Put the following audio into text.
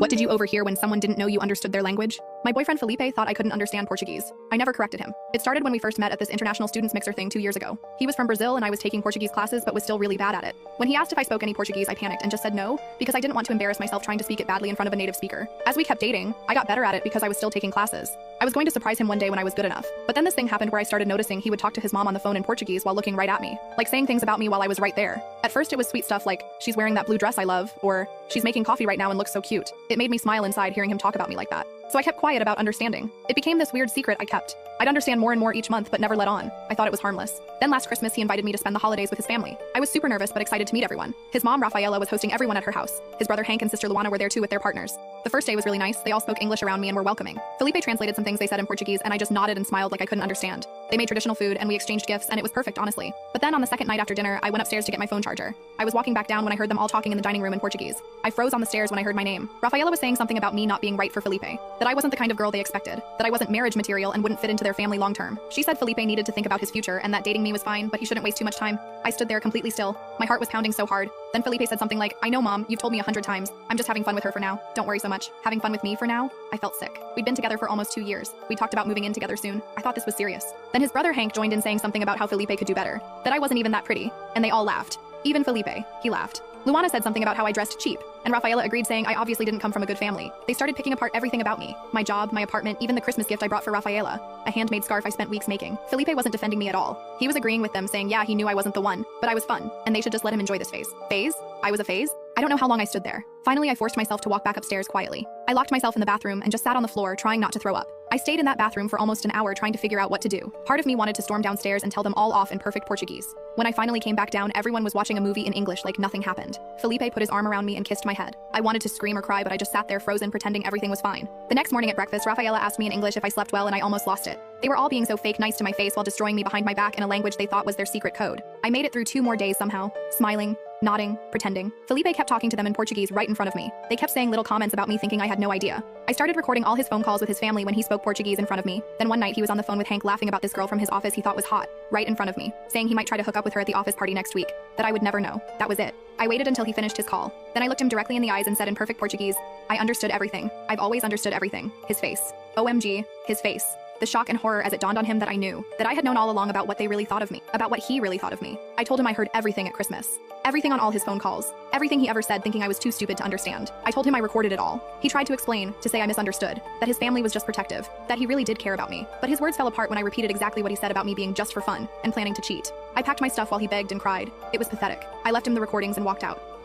What did you overhear when someone didn't know you understood their language? My boyfriend Felipe thought I couldn't understand Portuguese. I never corrected him. It started when we first met at this international students mixer thing 2 years ago. He was from Brazil and I was taking Portuguese classes but was still really bad at it. When he asked if I spoke any Portuguese, I panicked and just said no, because I didn't want to embarrass myself trying to speak it badly in front of a native speaker. As we kept dating, I got better at it because I was still taking classes. I was going to surprise him one day when I was good enough. But then this thing happened where I started noticing he would talk to his mom on the phone in Portuguese while looking right at me, like saying things about me while I was right there. At first it was sweet stuff like, she's wearing that blue dress I love, or she's making coffee right now and looks so cute. It made me smile inside hearing him talk about me like that. So I kept quiet about understanding. It became this weird secret I kept. I'd understand more and more each month but never let on. I thought it was harmless. Then last Christmas he invited me to spend the holidays with his family. I was super nervous but excited to meet everyone. His mom, Rafaela, was hosting everyone at her house. His brother Hank and sister Luana were there too with their partners. The first day was really nice. They all spoke English around me and were welcoming. Felipe translated some things they said in Portuguese and I just nodded and smiled like I couldn't understand. They made traditional food and we exchanged gifts and it was perfect, honestly. But then on the second night after dinner, I went upstairs to get my phone charger. I was walking back down when I heard them all talking in the dining room in Portuguese. I froze on the stairs when I heard my name. Rafaela was saying something about me not being right for Felipe, that I wasn't the kind of girl they expected, that I wasn't marriage material and wouldn't fit into their family long term. She said Felipe needed to think about his future and that dating me was fine, but he shouldn't waste too much time. I stood there completely still. My heart was pounding so hard. Then Felipe said something like, I know mom, you've told me 100 times. I'm just having fun with her for now. Don't worry so much. Having fun with me for now? I felt sick. We'd been together for almost 2 years. We talked about moving in together soon. I thought this was serious. Then his brother Hank joined in saying something about how Felipe could do better, that I wasn't even that pretty, and they all laughed. Even Felipe, he laughed. Luana said something about how I dressed cheap, and Rafaela agreed saying I obviously didn't come from a good family. They started picking apart everything about me. My job, my apartment, even the Christmas gift I brought for Rafaela. A handmade scarf I spent weeks making. Felipe wasn't defending me at all. He was agreeing with them saying yeah, he knew I wasn't the one, but I was fun, and they should just let him enjoy this phase. Phase? I was a phase? I don't know how long I stood there. Finally, I forced myself to walk back upstairs quietly. I locked myself in the bathroom and just sat on the floor trying not to throw up. I stayed in that bathroom for almost an hour trying to figure out what to do. Part of me wanted to storm downstairs and tell them all off in perfect Portuguese. When I finally came back down, everyone was watching a movie in English like nothing happened. Felipe put his arm around me and kissed my head. I wanted to scream or cry, but I just sat there frozen pretending everything was fine. The next morning at breakfast, Rafaela asked me in English if I slept well and I almost lost it. They were all being so fake nice to my face while destroying me behind my back in a language they thought was their secret code. I made it through 2 more days somehow, smiling, nodding, pretending. Felipe kept talking to them in Portuguese right in front of me. They kept saying little comments about me thinking I had no idea. I started recording all his phone calls with his family when he spoke Portuguese in front of me. Then one night he was on the phone with Hank laughing about this girl from his office he thought was hot, right in front of me, saying he might try to hook up with her at the office party next week, that I would never know. That was it. I waited until he finished his call. Then I looked him directly in the eyes and said in perfect Portuguese, I understood everything. I've always understood everything. His face. OMG, his face. The shock and horror as it dawned on him that I knew, that I had known all along about what they really thought of me, about what he really thought of me. I told him I heard everything at Christmas. Everything on all his phone calls. Everything he ever said thinking I was too stupid to understand. I told him I recorded it all. He tried to explain, to say I misunderstood, that his family was just protective, that he really did care about me. But his words fell apart when I repeated exactly what he said about me being just for fun, and planning to cheat. I packed my stuff while he begged and cried. It was pathetic. I left him the recordings and walked out.